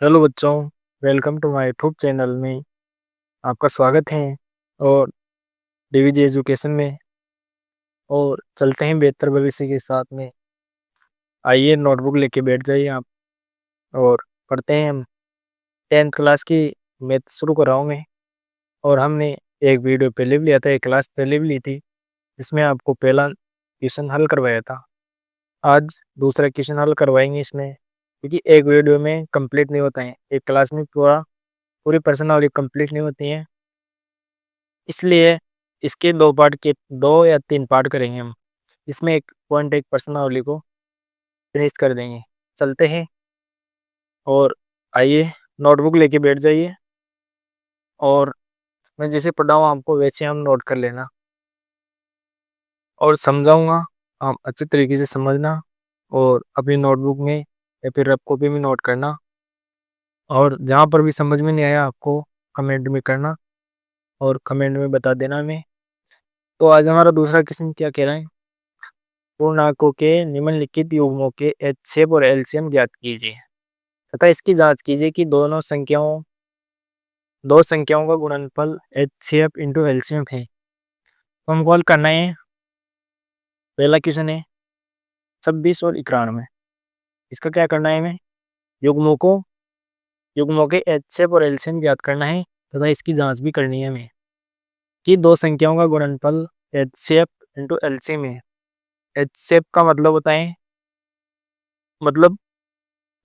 Hello बच्चों, welcome to my YouTube channel में आपका स्वागत है। और डीवीजी एजुकेशन में और चलते हैं बेहतर भविष्य के साथ में। आइए नोटबुक लेके बैठ जाइए आप और पढ़ते हैं हम। 10th क्लास की मैथ शुरू कर रहा हूँ मैं। और हमने एक वीडियो पहले भी लिया था, एक क्लास पहले भी ली थी, जिसमें आपको पहला क्वेश्चन हल करवाया था। आज दूसरा क्वेश्चन हल करवाएंगे इसमें, क्योंकि एक वीडियो में कंप्लीट नहीं होता है, एक क्लास में पूरी पर्सनालिटी कंप्लीट नहीं होती है। इसलिए इसके दो पार्ट के 2 या 3 पार्ट करेंगे हम। इसमें एक पॉइंट एक प्रश्नावली को फिनिश कर देंगे। चलते हैं और आइए नोटबुक लेके बैठ जाइए और मैं जैसे पढ़ाऊँ आपको वैसे हम नोट कर लेना और समझाऊंगा, आप अच्छे तरीके से समझना और अपनी नोटबुक में या फिर रफ कॉपी में नोट करना। और जहाँ पर भी समझ में नहीं आया आपको कमेंट में करना और कमेंट में बता देना हमें। तो आज हमारा दूसरा क्वेश्चन क्या कह रहा है, पूर्णांकों के निम्नलिखित युग्मों के एचसीएफ और एलसीएम ज्ञात कीजिए तथा इसकी जांच कीजिए कि दो संख्याओं का गुणनफल एचसीएफ इंटू एलसीएम है। तो हमको हल करना है। पहला क्वेश्चन है 26 और 91। इसका क्या करना है हमें, युग्मों के एचसीएफ और एलसीएम ज्ञात करना है तथा इसकी जांच भी करनी है हमें कि दो संख्याओं का गुणनफल एचसीएफ इंटू एलसीएम है। एचसीएफ का मतलब होता है मतलब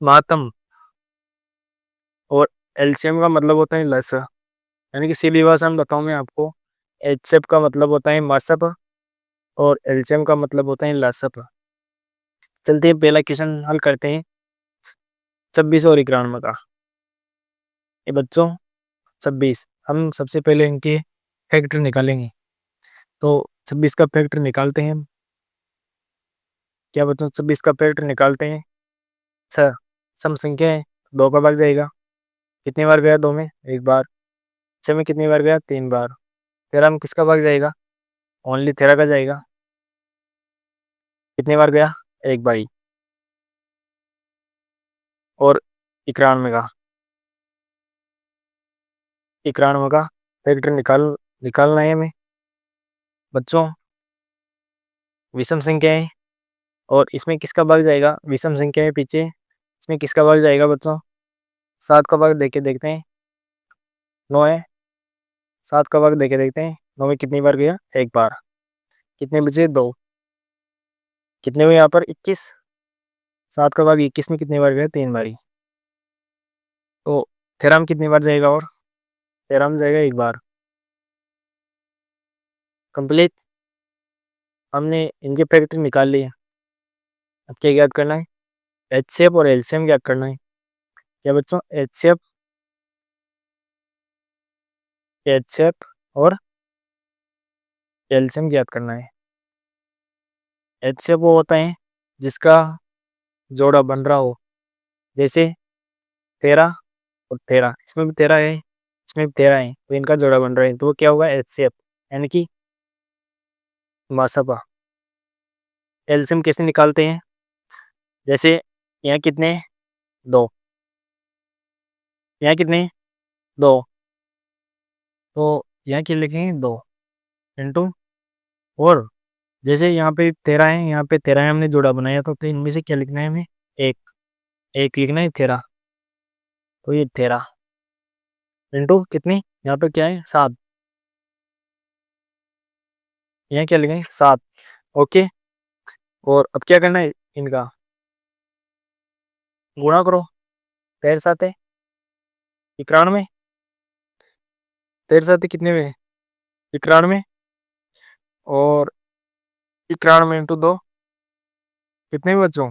मातम, और एलसीएम का मतलब होता है लसा। यानी कि सीधी भाषा में बताऊं मैं आपको, एचसीएफ का मतलब होता है मासप और एलसीएम का मतलब होता है लसप। चलते हैं पहला क्वेश्चन हल करते हैं 26 और 91 का। ये बच्चों 26, हम सबसे पहले इनके फैक्टर निकालेंगे। तो 26 का फैक्टर निकालते हैं हम। क्या बच्चों 26 का फैक्टर निकालते हैं 6। सम संख्या है, 2 का भाग जाएगा। कितनी बार गया 2 में, एक बार। 6 में कितनी बार गया, 3 बार। 13 में किसका भाग जाएगा, ओनली 13 का जाएगा। कितनी बार गया, एक बार ही। और 91 का फैक्टर निकालना है हमें बच्चों। विषम संख्या है और इसमें किसका भाग जाएगा, विषम संख्या है पीछे, इसमें किसका भाग जाएगा बच्चों, 7 का भाग देके देखते हैं। 9 है, 7 का भाग देके देखते हैं। 9 में कितनी बार गया, एक बार। कितने बचे, 2। कितने हुए यहाँ पर, 21। 7 का भाग 21 में कितनी बार गया, 3 बारी। तो 13 में कितनी बार जाएगा, और 13 में जाएगा एक बार। कंप्लीट, हमने इनके फैक्टर निकाल लिए। अब क्या याद करना है, एचसीएफ और एलसीएम याद करना है। क्या बच्चों, एचसीएफ और एलसीएम याद करना है। एचसीएफ वो होता है जिसका जोड़ा बन रहा हो, जैसे 13 और 13, इसमें भी 13 है, इसमें भी 13 है, तो इनका जोड़ा बन रहा है, तो वो क्या होगा, एचसीएफ यानी कि मासपा। एलसीएम कैसे निकालते हैं, जैसे यहाँ कितने, 2, यहाँ कितने, 2, तो यहाँ क्या लिखेंगे, 2 इंटू, और जैसे यहाँ पे 13 है, यहाँ पे 13 है, हमने जोड़ा बनाया था, तो इनमें से क्या लिखना है हमें, एक एक लिखना है 13, तो ये 13 इंटू कितनी, यहाँ पे क्या है, 7, यहाँ क्या लिखेंगे, 7। ओके, और अब क्या करना है, इनका गुणा करो। 13 7 है 91, 13 7 कितने में, 91, और 91 इंटू 2 कितने में बच्चों,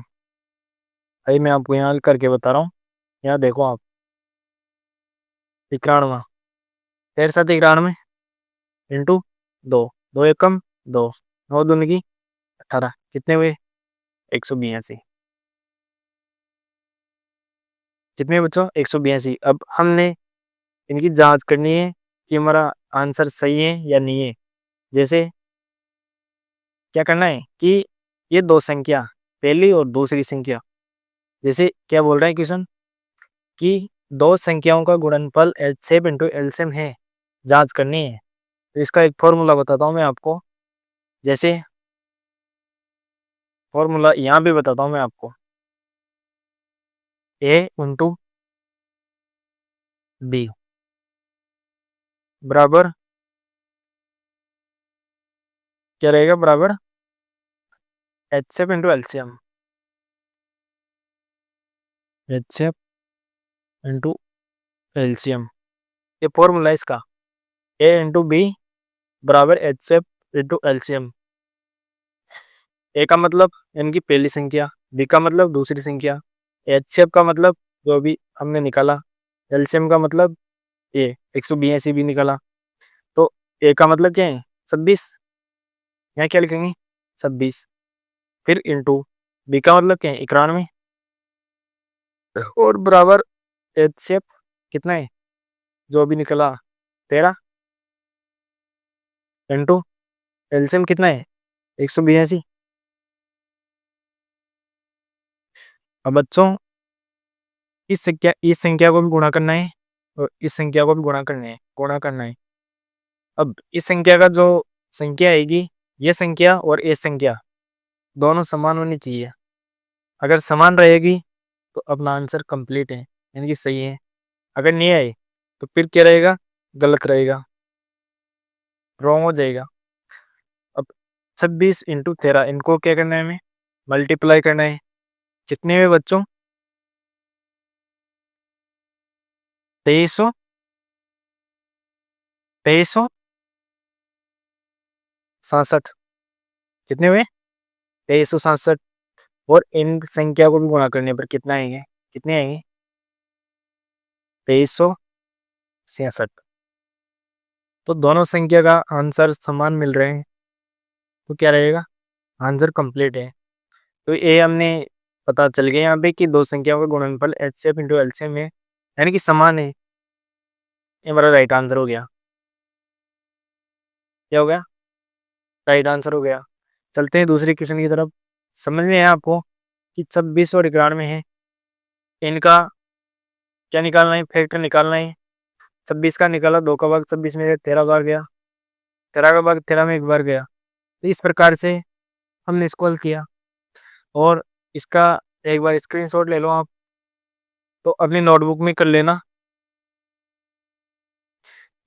अभी मैं आपको यहाँ करके बता रहा हूँ। यहाँ देखो आप, 91, 13 7 91 इंटू 2, 2 एकम 2, 9 दूनी की 18, कितने हुए, 182। कितने बच्चों, 182। अब हमने इनकी जांच करनी है कि हमारा आंसर सही है या नहीं है। जैसे क्या करना है कि ये दो संख्या, पहली और दूसरी संख्या, जैसे क्या बोल रहा है क्वेश्चन कि दो संख्याओं का गुणनफल एचसीएफ इंटू एलसीएम है, जांच करनी है। तो इसका एक फॉर्मूला बताता हूँ मैं आपको। जैसे फॉर्मूला यहाँ भी बताता हूँ मैं आपको, ए इंटू बी बराबर क्या रहेगा, बराबर HCF into LCM, HCF into LCM, ये फॉर्मूला है इसका। ए इंटू बी बराबर एचसीएफ इंटू एलसीएम। ए का मतलब इनकी पहली संख्या, बी का मतलब दूसरी संख्या, एचसीएफ का मतलब जो अभी हमने निकाला, एलसीएम का मतलब ए 182 भी निकाला। तो ए का मतलब क्या है 26, यहाँ क्या लिखेंगे 26, फिर इंटू बी का मतलब क्या है 91, और बराबर एचसीएफ कितना है जो अभी निकला 13, इंटू एलसीएम कितना है 182। अब बच्चों इस संख्या को भी गुणा करना है और इस संख्या को भी गुणा करना है। अब इस संख्या का जो संख्या आएगी, ये संख्या और ये संख्या दोनों समान होनी चाहिए। अगर समान रहेगी तो अपना आंसर कंप्लीट है, यानी कि सही है। अगर नहीं आए तो फिर क्या रहेगा, गलत रहेगा, रॉन्ग हो जाएगा। अब 26 इंटू 13 इनको क्या करना है, हमें मल्टीप्लाई करना है। कितने हुए बच्चों 2300, 2367, कितने हुए 2367। और इन संख्या को भी गुणा करने पर कितना आएंगे, कितने आएंगे 2366। तो दोनों संख्या का आंसर समान मिल रहे हैं, तो क्या रहेगा, आंसर कंप्लीट है। तो ये हमने पता चल गया यहाँ पे कि दो संख्याओं का गुणनफल एचसीएफ इंटू एलसीएम है, यानी कि समान है। ये हमारा राइट आंसर हो गया। क्या हो गया, राइट आंसर हो गया। चलते हैं दूसरे क्वेश्चन की तरफ। समझ में आया आपको कि 26 और 91 है, इनका क्या निकालना है, फैक्टर निकालना है। 26 का निकाला, 2 का भाग 26 में 13 बार गया, 13 का भाग 13 में एक बार गया। तो इस प्रकार से हमने इसको हल किया। और इसका एक बार स्क्रीनशॉट ले लो आप, तो अपनी नोटबुक में कर लेना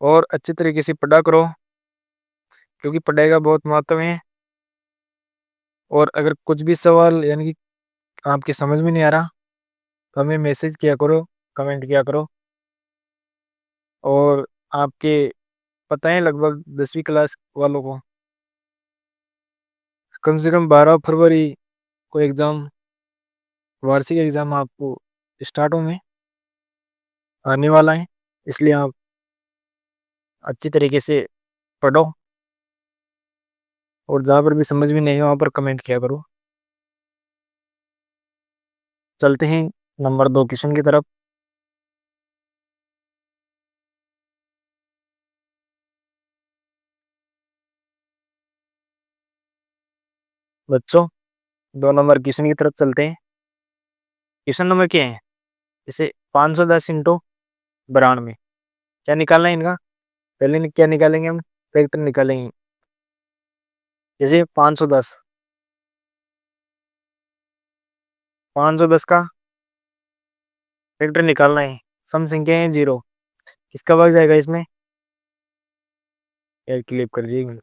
और अच्छी तरीके से पढ़ा करो, क्योंकि पढ़ाई का बहुत महत्व है। और अगर कुछ भी सवाल यानी कि आपके समझ में नहीं आ रहा तो हमें मैसेज किया करो, कमेंट किया करो। और आपके पता है लगभग 10वीं क्लास वालों को कम से कम 12 फरवरी को एग्ज़ाम, वार्षिक एग्ज़ाम आपको स्टार्ट होने आने वाला है। इसलिए आप अच्छी तरीके से पढ़ो और जहाँ पर भी समझ में नहीं हो वहाँ पर कमेंट किया करो। चलते हैं नंबर 2 क्वेश्चन की तरफ। बच्चों 2 नंबर क्वेश्चन की तरफ चलते हैं। क्वेश्चन नंबर क्या है, जैसे 510 इंटू 92, क्या निकालना है इनका। पहले क्या निकालेंगे हम, फैक्टर निकालेंगे। जैसे 510, 510 का फैक्टर निकालना है। सम संख्या है 0, किसका भाग जाएगा इसमें, कैलकुलेट कर दीजिए।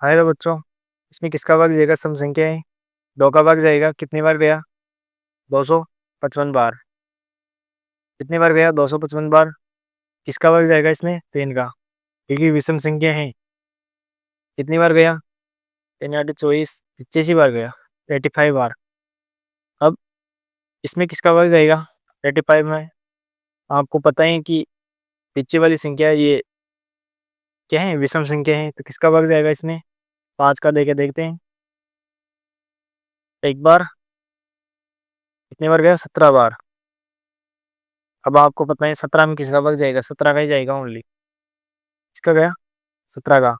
हाय लो बच्चों, इसमें किसका भाग जाएगा, सम संख्या है 2 का भाग जाएगा, कितनी बार गया 255 बार। कितनी बार गया 255 बार। किसका भाग जाएगा इसमें 3 का, क्योंकि विषम संख्या है। कितनी बार गया 3 8 24, 85 बार गया, 85 बार। अब इसमें किसका भाग जाएगा 85 में, आपको पता है कि पीछे वाली संख्या ये क्या है, विषम संख्या है। तो किसका भाग जाएगा इसमें 5 का, देके देखते हैं। एक बार, कितनी बार गया 17 बार। अब आपको पता है 17 में किसका भाग जाएगा, 17 का ही जाएगा ओनली। किसका गया 17 का।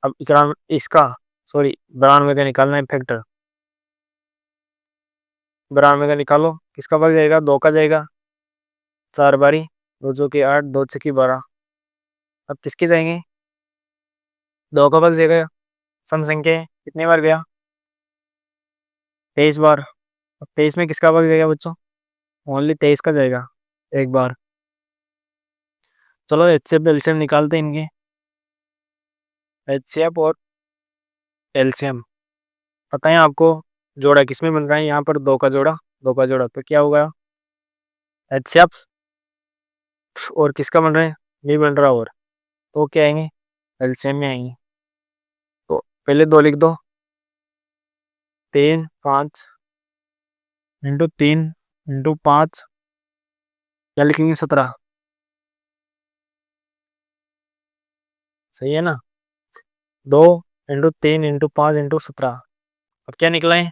अब 91 इसका, सॉरी 92 का निकालना है फैक्टर। 92 का निकालो, किसका भाग जाएगा, 2 का जाएगा, 4 बारी, 2 चौके 8, 2 छक्के 12। अब किसके जाएंगे, 2 का भाग जाएगा, सम संख्या है, कितनी बार गया, 23 बार। अब 23 में किसका भाग जाएगा बच्चों, ओनली 23 का जाएगा, एक बार। चलो एचसीएफ एलसीएम निकालते हैं इनके, एचसीएफ और एलसीएम पता है आपको, जोड़ा किसमें बन रहा है, यहाँ पर 2 का जोड़ा, 2 का जोड़ा, तो क्या होगा, एचसीएफ और किसका बन रहा है, ये बन रहा, और तो क्या आएंगे, एलसीएम में आएंगे। तो पहले 2 लिख दो, 3 5 इंटू 3 इंटू 5, क्या लिखेंगे, 17, सही है ना, 2 इंटू 3 इंटू 5 इंटू 17। अब क्या निकला है,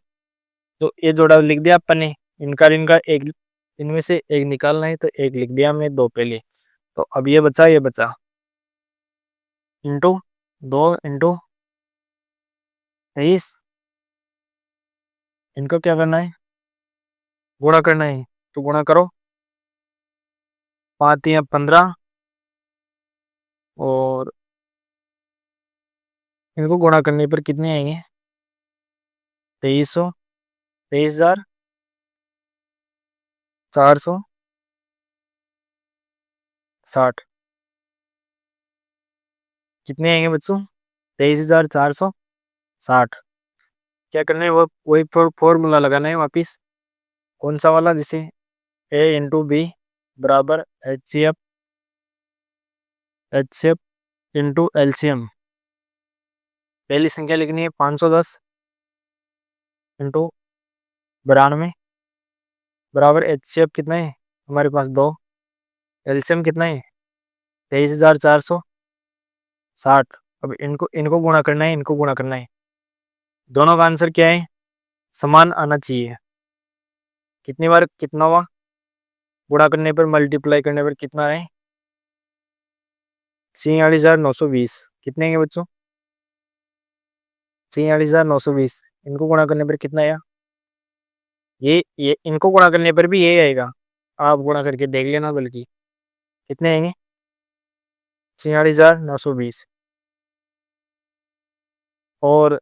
तो ये जोड़ा लिख दिया अपन ने, इनका एक, इनमें से एक निकालना है, तो एक लिख दिया हमने, 2 पहले। तो अब ये बचा, ये बचा, इंटू 2 इंटू 23, इनको क्या करना है, गुणा करना है, तो गुणा करो, 5 या 15, और इनको गुणा करने पर कितने आएंगे, 2300, 23,460, कितने आएंगे बच्चों, 23,460। क्या करना है, वो वही फॉर्मूला लगाना है वापिस, कौन सा वाला, जिसे ए इंटू बी बराबर H C F into LCM. पहली संख्या लिखनी है 510 इंटू 92 बराबर एच सी एफ कितना है हमारे पास 2, एलसीएम कितना है 23,460। अब इनको इनको गुणा करना है, इनको गुणा करना है, दोनों का आंसर क्या है, समान आना चाहिए। कितनी बार कितना हुआ, गुणा करने पर, मल्टीप्लाई करने पर कितना है, 46,920, कितने हैं बच्चों, 46,920, इनको गुणा करने पर कितना आया, ये इनको गुणा करने पर भी ये आएगा, आप गुणा करके देख लेना, बल्कि कितने आएंगे, 46,920। और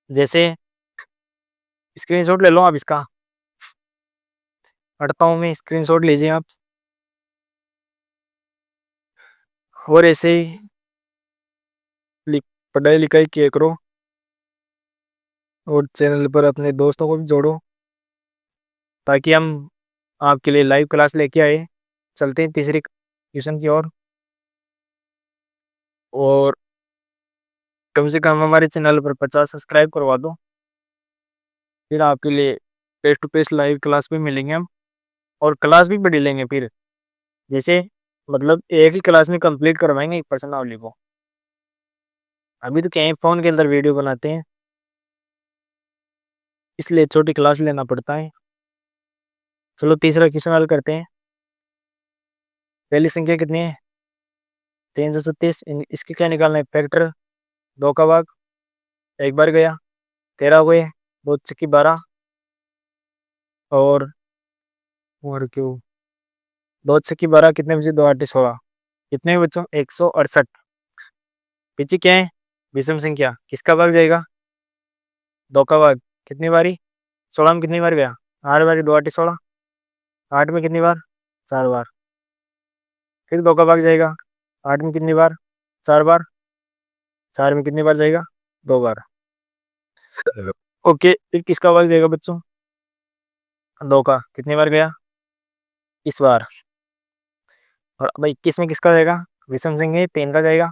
जैसे स्क्रीनशॉट ले लो आप इसका, हटता हूँ मैं, स्क्रीनशॉट लीजिए आप, और ऐसे ही पढ़ाई लिखाई किया करो, और चैनल पर अपने दोस्तों को भी जोड़ो, ताकि हम आपके लिए लाइव क्लास लेके आए। चलते हैं तीसरी ट्यूशन की ओर, और कम से कम हमारे चैनल पर 50 सब्सक्राइब करवा दो, फिर आपके लिए face to face live class भी मिलेंगे हम, और क्लास भी बड़ी लेंगे फिर, जैसे मतलब एक ही क्लास में कंप्लीट करवाएंगे एक पर्सनावली को। अभी तो क्या है, फ़ोन के अंदर वीडियो बनाते हैं, इसलिए छोटी क्लास लेना पड़ता है। चलो तीसरा क्वेश्चन हल करते हैं। पहली संख्या कितनी है, 336, इसकी क्या निकालना है, फैक्टर, 2 का भाग, एक बार गया, 13 हो गए, 2 छक्के 12, और क्यों, 2 छक्के 12, कितने बजे, 2 8 16, कितने बच्चों, 168। पीछे क्या है, विषम संख्या, किसका भाग जाएगा, 2 का भाग, कितनी बारी, 16 में कितनी बार गया, 8 बारी, 2 8 16, 8 में कितनी बार, 4 बार, फिर 2 का भाग जाएगा, 8 में कितनी बार, 4 बार, 4 में कितनी बार जाएगा, 2 बार। ओके, फिर किसका भाग जाएगा बच्चों, 2 का, कितनी बार गया, इस बार। और अब 21 में किसका जाएगा, विषम संख्या 3 का जाएगा,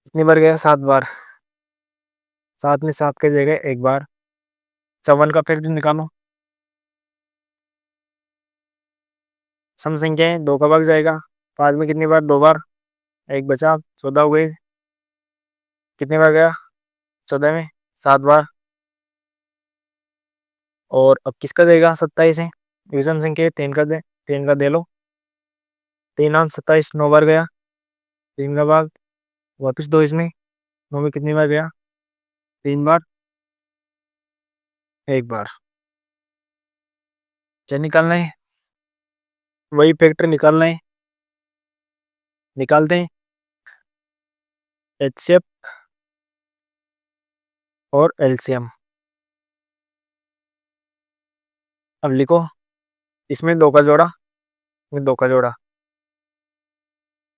कितनी बार गया, 7 बार, 7 में 7 का जाएगा, एक बार। 54 का फैक्टर निकालो, सम संख्या है, 2 का भाग जाएगा, 5 में कितनी बार, 2 बार, एक बचा, 14 हो गए, कितनी बार गया, 14 में 7 बार। और अब किसका देगा, 27 है, विषम संख्या है, 3 का दे लो, 3 और 27, 9 बार गया, 3 का भाग, वापिस 2 इसमें, 9 में कितनी बार गया, 3 बार, एक बार चेन निकालना है, वही फैक्टर निकालना है, निकालते हैं। एचसीएफ और एलसीएम। अब लिखो, इसमें 2 का जोड़ा, इसमें 2 का जोड़ा,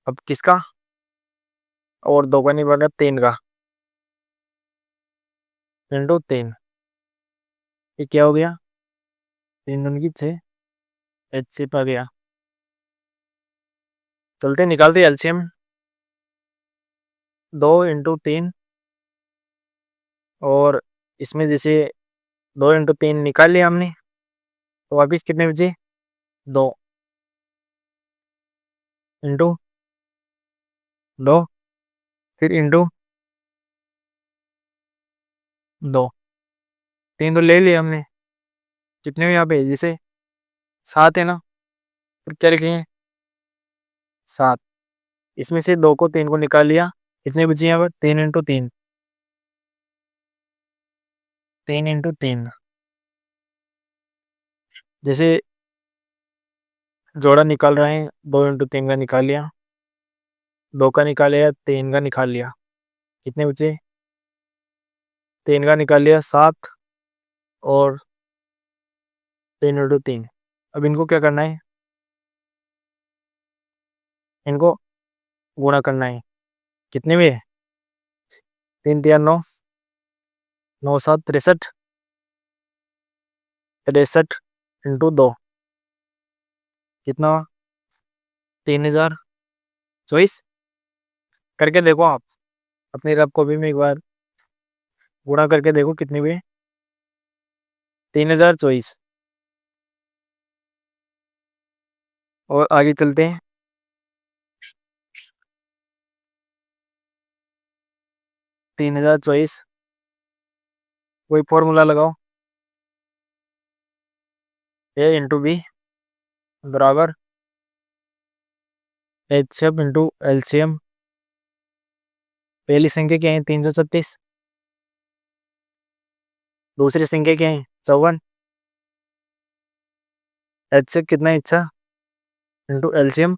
अब किसका, और 2 का नहीं बना, 3 का, इंटू 3। ये क्या हो गया, 3 दूनी की 6, एचसीएफ आ गया। चलते निकालते एलसीएम। 2 इंटू 3, और इसमें जैसे 2 इंटू 3 निकाल लिया हमने, तो वापिस कितने बचे, 2 इंटू 2, फिर इंटू 2, 3 तो ले लिया हमने। कितने हुए यहाँ पे, जैसे 7 है ना, फिर क्या लिखेंगे, 7। इसमें से 2 को 3 को निकाल लिया, कितने बचे यहाँ पर, 3 इंटू 3, 3 इंटू 3। जैसे जोड़ा निकाल रहे हैं, 2 इंटू 3 का निकाल लिया, 2 का निकाल लिया, 3 का निकाल लिया, कितने बचे, 3 का निकाल लिया 7, और 3 इंटू 3। अब इनको क्या करना है, इनको गुणा करना है, कितने में, 3 3 9, 9 7 63, 63 इंटू 2, कितना, 3024। करके देखो आप अपनी रफ कॉपी में, एक बार गुणा करके देखो कितनी हुई, 3024। और आगे चलते हैं, 3024, कोई फॉर्मूला लगाओ, ए इंटू बी बराबर एचसीएफ इंटू एलसीएम। पहली संख्या क्या है, 336, दूसरी संख्या क्या है, 54, एचसीएफ कितना है, इच्छा, इंटू एलसीएम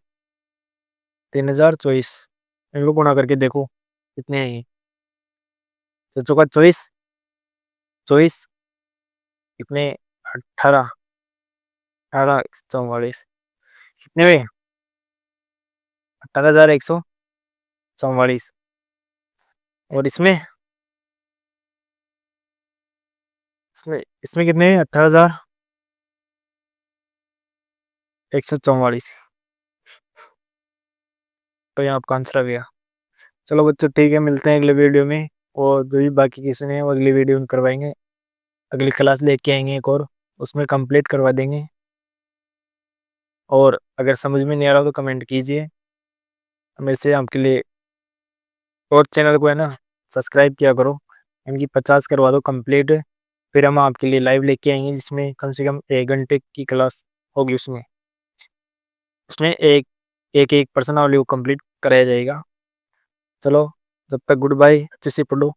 3024, इनको गुणा करके देखो कितने हैं ये, तो चौका 24, 24 कितने, 18, 18 44, कितने हुए, 18,144। और इसमें इसमें इसमें कितने हैं, 18,144। तो यहाँ आपका आंसर आ गया। चलो बच्चों ठीक है, मिलते हैं अगले वीडियो में, और जो भी बाकी क्वेश्चन है वो अगली वीडियो में करवाएंगे, अगली क्लास लेके आएंगे एक और, उसमें कंप्लीट करवा देंगे। और अगर समझ में नहीं आ रहा तो कमेंट कीजिए, हम ऐसे आपके लिए, और चैनल को है ना सब्सक्राइब किया करो, इनकी 50 करवा दो कंप्लीट, फिर हम आपके लिए लाइव लेके आएंगे, जिसमें कम से कम 1 घंटे की क्लास होगी, उसमें उसमें एक एक एक पर्सन वाली को कंप्लीट कराया जाएगा। चलो, जब तक गुड बाय, अच्छे से पढ़ो।